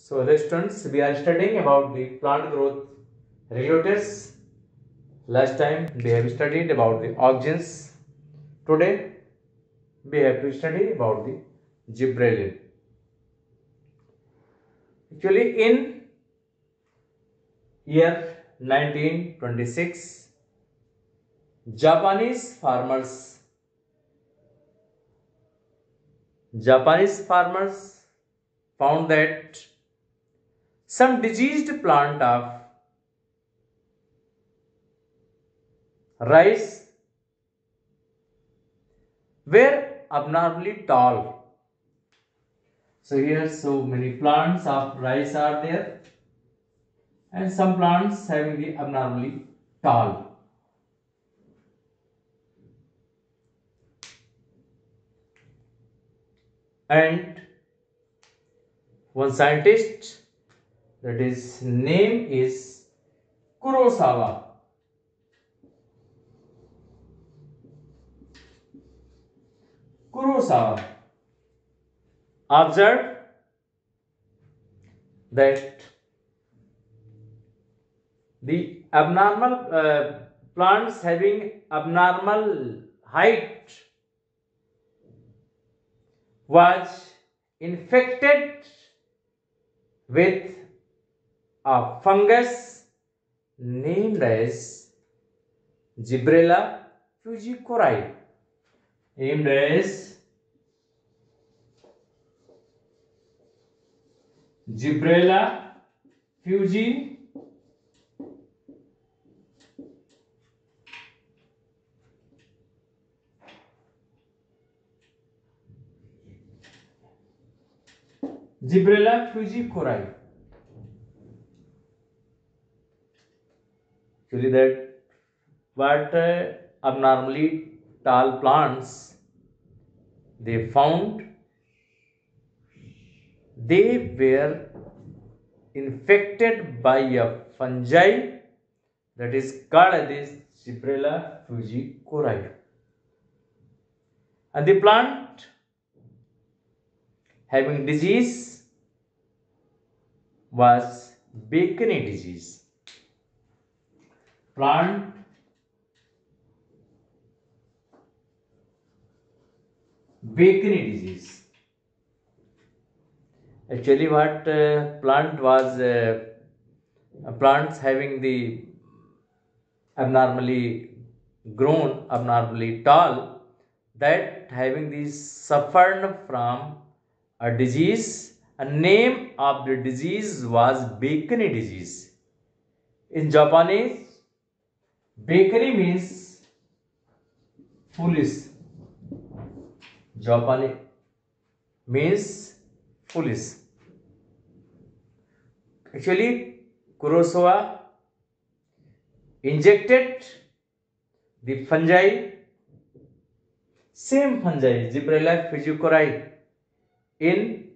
So, dear students, we are studying about the plant growth regulators. Last time we have studied about the auxins. Today we have to study about the gibberellin. Actually, in year 1926, Japanese farmers found that some diseased plant of rice were abnormally tall. So here so many plants of rice are there and some plants having the abnormally tall. And one scientist, that is name is Kurosawa. Kurosawa observed that the abnormal plants having abnormal height was infected with a fungus named as Gibberella fujikuri. Named as Gibberella fujikuri. Gibberella fujikuri. Actually, that what abnormally tall plants they found, they were infected by a fungi that is called as Gibberella fujikuri. And the plant having disease was Bacony disease. Plant Bacony disease. Actually, what plant was plants having the abnormally grown, abnormally tall, that having these suffered from a disease. A name of the disease was Bacony disease. In Japanese, Bacony means foolish. Japanese means foolish. Actually, Kurosawa injected the fungi, same fungi, Gibberella fujikuri, in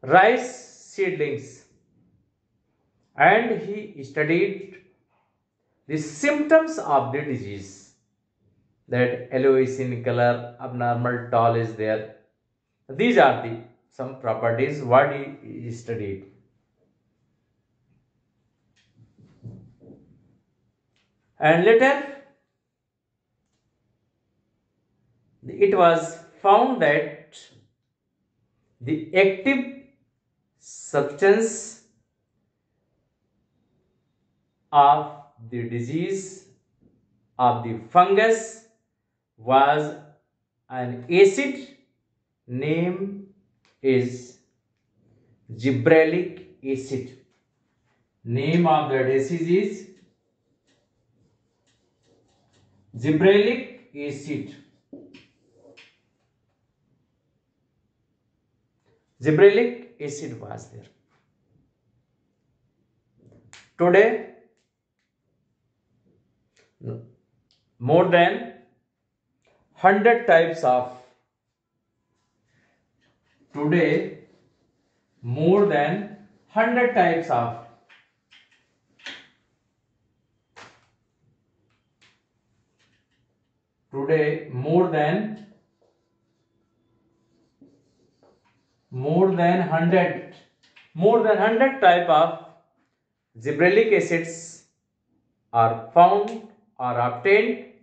rice seedlings, and he studied the symptoms of the disease, that yellowish in color, abnormal tall is there. These are the some properties what he studied. And later it was found that the active substance of the disease of the fungus was an acid, name is gibberellic acid. Name of the disease is gibberellic acid. Gibberellic acid was there. Today, more than 100 types of today more than 100 types of today more than more than 100 type of gibberellic acids are found or obtained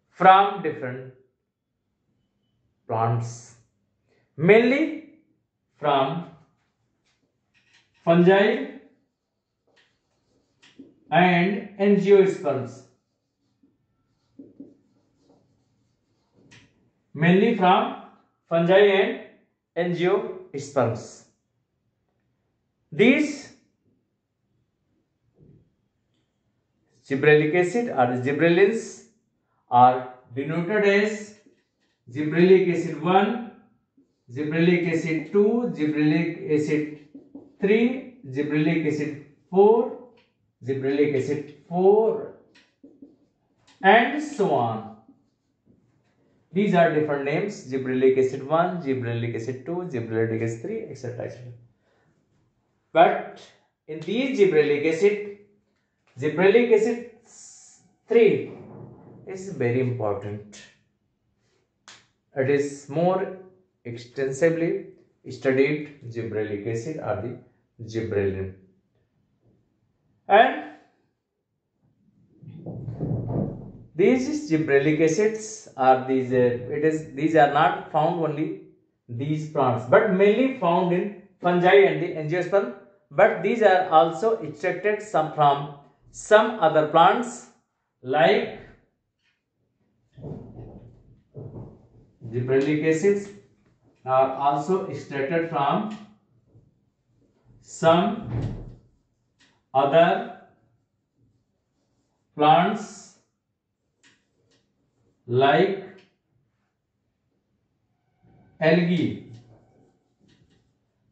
from different plants, mainly from fungi and angiosperms. Mainly from fungi and angiosperms. These gibberellic acid or the gibberellins are denoted as gibberellic acid 1, gibberellic acid 2, gibberellic acid 3, gibberellic acid 4, gibberellic acid 4, and so on. These are different names: gibberellic acid 1, gibberellic acid 2, gibberellic acid 3, etc. But in these gibberellic acid 3 is very important. It is more extensively studied gibberellic acid or the gibberellin. And these gibberellic acids are these are not found only these plants, but mainly found in fungi and the angiosperm. But these are also extracted from some other plants, like gibberellic acids are also extracted from some other plants like algae,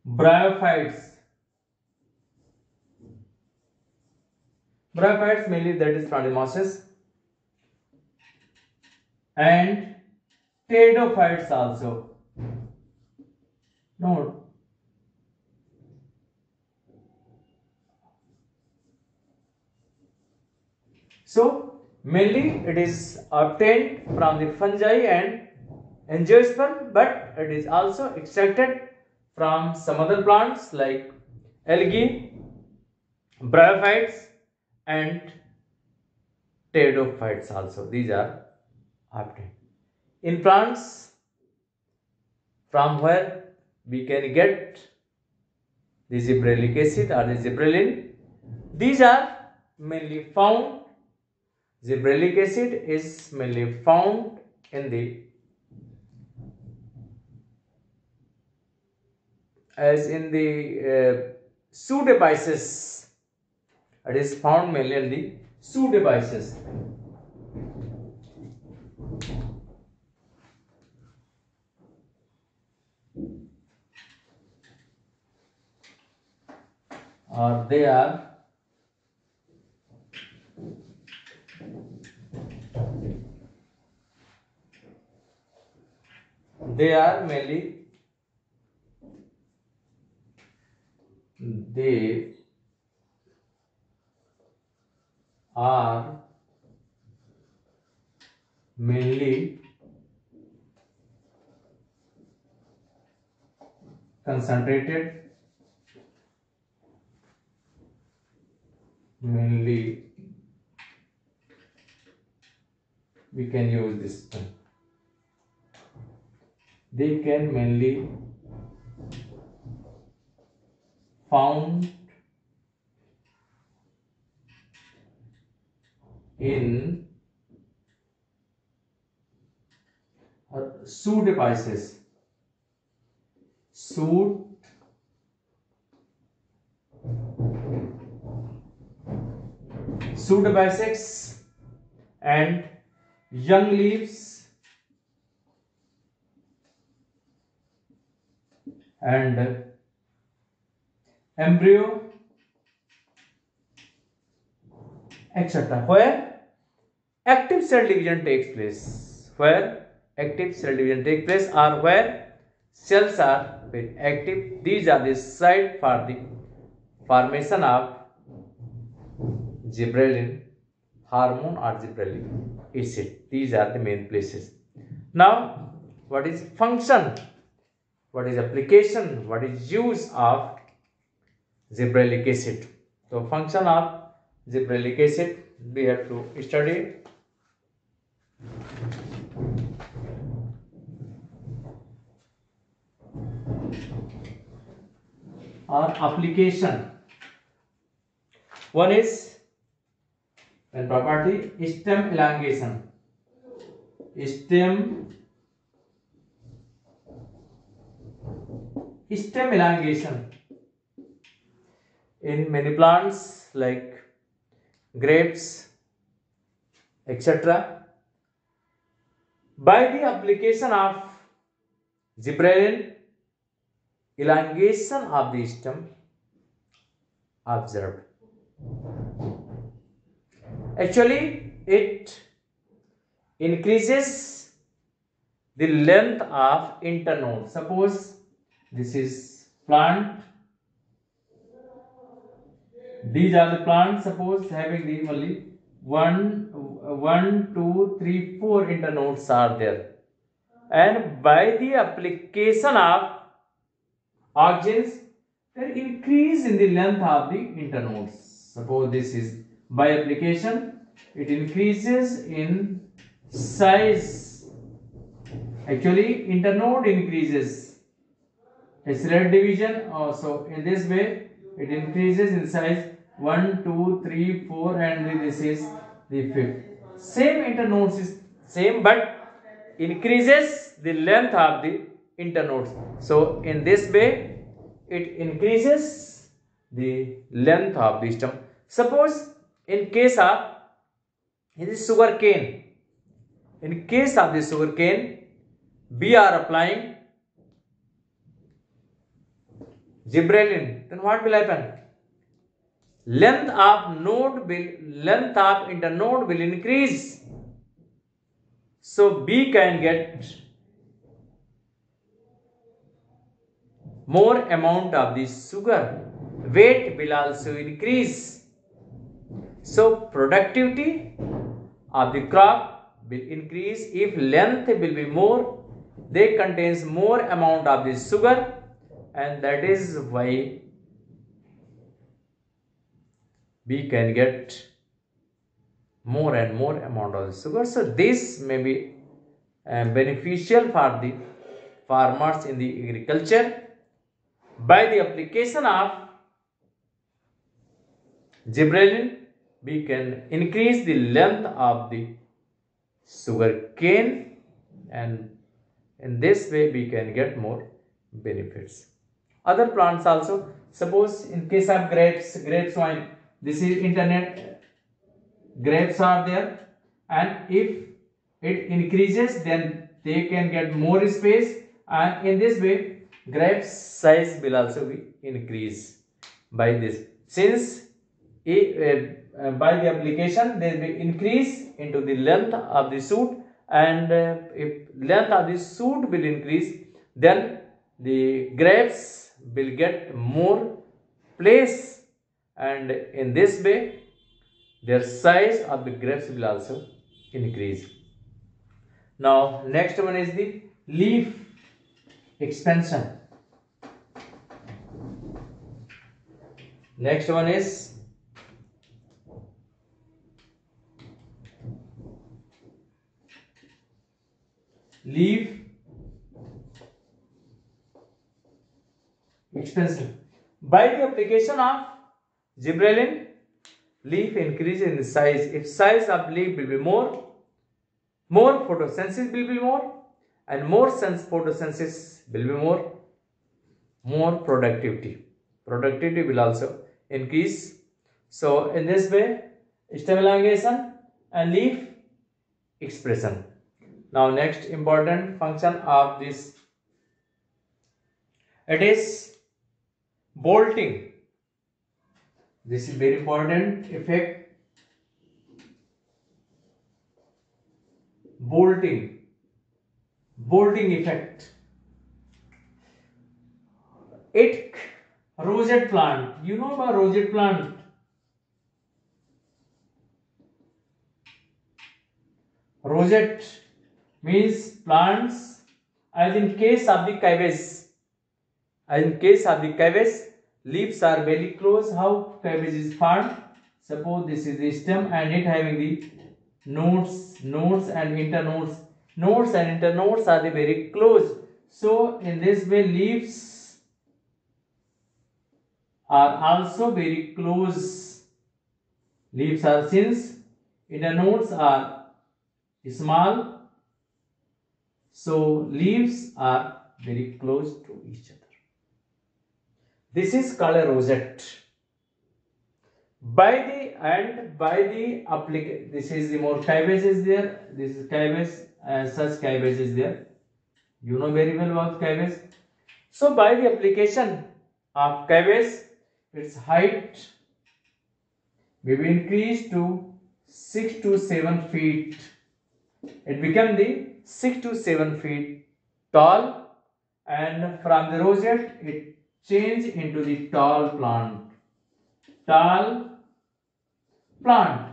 bryophytes. Bryophytes mainly, that is from the mosses, and pteridophytes also. No. So mainly it is obtained from the fungi and angiosperm, but it is also extracted from some other plants like algae, bryophytes, and pteridophytes also. These are obtained. In plants, from where we can get the gibberellic acid or the gibberellin, these are mainly found. Gibberellic acid is mainly found in the pseudapices. It is found mainly in the pseudapices. Or they are mainly they are mainly concentrated, mainly we can use this one. They can mainly found in pseudapices. Pseudapices and young leaves and embryo, etc. Where active cell division takes place. Where active cell division takes place, or where cells are very active. These are the site for the formation of gibberellin hormone or gibberellic acid. These are the main places. Now, what is function what is application, what is use of gibberellic acid. So function of gibberellic acid we have to study. Or application. One is and property stem elongation. Stem elongation in many plants like grapes, etc. By the application of gibberellin, elongation of the stem observed. Actually, it increases the length of internode. Suppose this is plant. These are the plants. Suppose having the only 1, 2, 3, 4 internodes are there, and by the application of auxins, there increase in the length of the internodes. Suppose this is by application, it increases in size. Actually, internode increases. It's red division also. In this way, it increases in size 1, 2, 3, 4, and this is the fifth. Same internodes is same, but increases the length of the internodes. So in this way, it increases the length of the stem. Suppose in case of sugar cane, in case of the sugar cane, we are applying gibberellin, then what will happen? Length of internode will increase. So bee can get more amount of the sugar. Weight will also increase. So productivity of the crop will increase. If length will be more, they contains more amount of the sugar, and that is why we can get more and more amount of the sugar. So this may be beneficial for the farmers in the agriculture. By the application of gibberellin, we can increase the length of the sugar cane, and in this way we can get more benefits. Other plants also. Suppose in case of grapes wine, this is internet, grapes are there, and if it increases, then they can get more space, and in this way grapes size will also be increased by this. Since by the application there will increase into the length of the shoot, and if length of the shoot will increase, then the grapes will get more place, and in this way their size of the grapes will also increase. Now next one is the leaf expansion. Next one is leaf expansion. By the application of gibberellin, leaf increases in size. If size of leaf will be more photosynthesis will be more, and more photosynthesis will be more productivity will also increase. So in this way, stem elongation and leaf expression. Now next important function of this, it is bolting. This is very important effect. Bolting effect. It rosette plant. You know about rosette plant? Rosette means plants, as in case of the cabbage. In case of the cabbage, leaves are very close. How cabbage is formed? Suppose this is the stem and it having the nodes and internodes. Nodes and internodes are the very close. So in this way, leaves are also very close. Leaves are, since internodes are small, so leaves are very close to each other. This is called a rosette. By the application, this is the more cabbage is there. This is cabbage, such cabbage is there. You know very well about cabbage. So by the application of cabbage, its height may be increased to 6 to 7 feet. It became the 6 to 7 feet tall, and from the rosette it changed into the tall plant. Tall plant.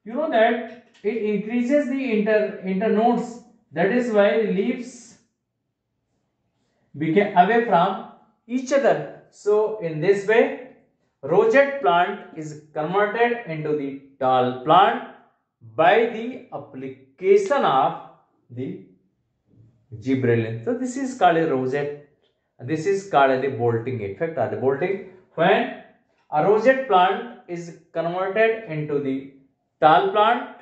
You know that it increases the internodes. That is why the leaves became away from each other. So in this way, rosette plant is converted into the tall plant by the application of the gibberellin. So this is called a rosette. This is called the bolting effect or the bolting. When a rosette plant is converted into the tall plant,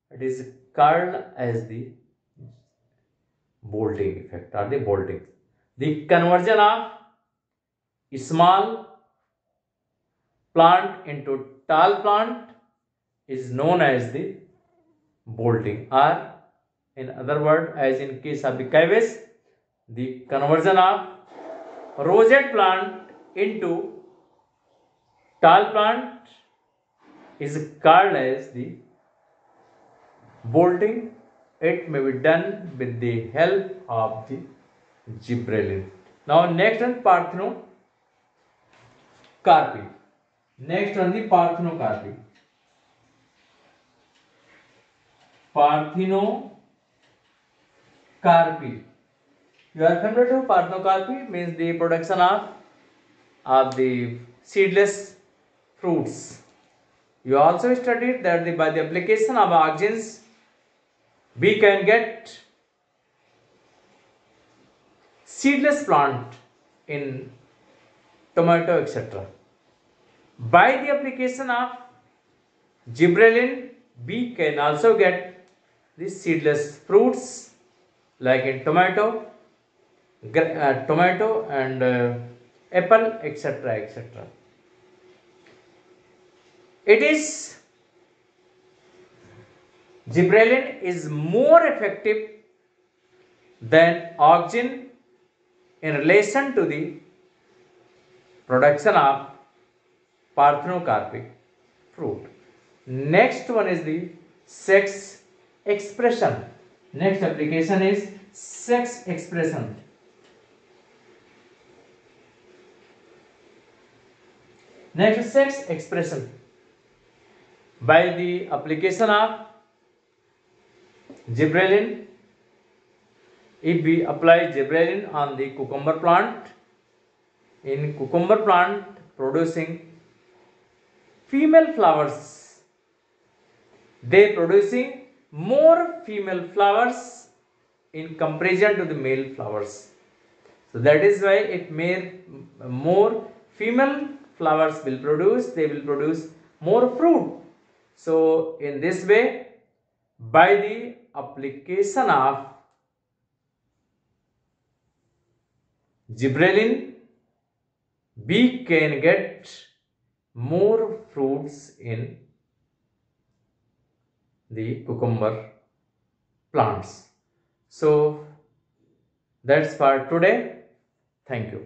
it is called as the bolting effect or the bolting. The conversion of small plant into tall plant is known as the bolting, or in other words, as in case of the cabbage, the conversion of rosette plant into tall plant is called as the bolting. It may be done with the help of the gibberellin. Now next one, parthenocarpy. Next one, the parthenocarpy. Parthenocarpy. You are familiar with parthenocarpy? Means the production of the seedless fruits. You also studied that by the application of auxins, we can get seedless plant in tomato, etc. By the application of gibberellin, we can also get the seedless fruits like in tomato and apple, etc., etc. Gibberellin is more effective than auxin in relation to the production of parthenocarpic fruit. Next one is the sex expression. Next application is sex expression. Next, sex expression. By the application of gibberellin, if we apply gibberellin on the cucumber plant, in cucumber plant producing female flowers, they producing more female flowers in comparison to the male flowers. So that is why it made more female flowers will produce, they will produce more fruit. So in this way, by the application of gibberellin, we can get more fruits in the cucumber plants. So that's for today. Thank you.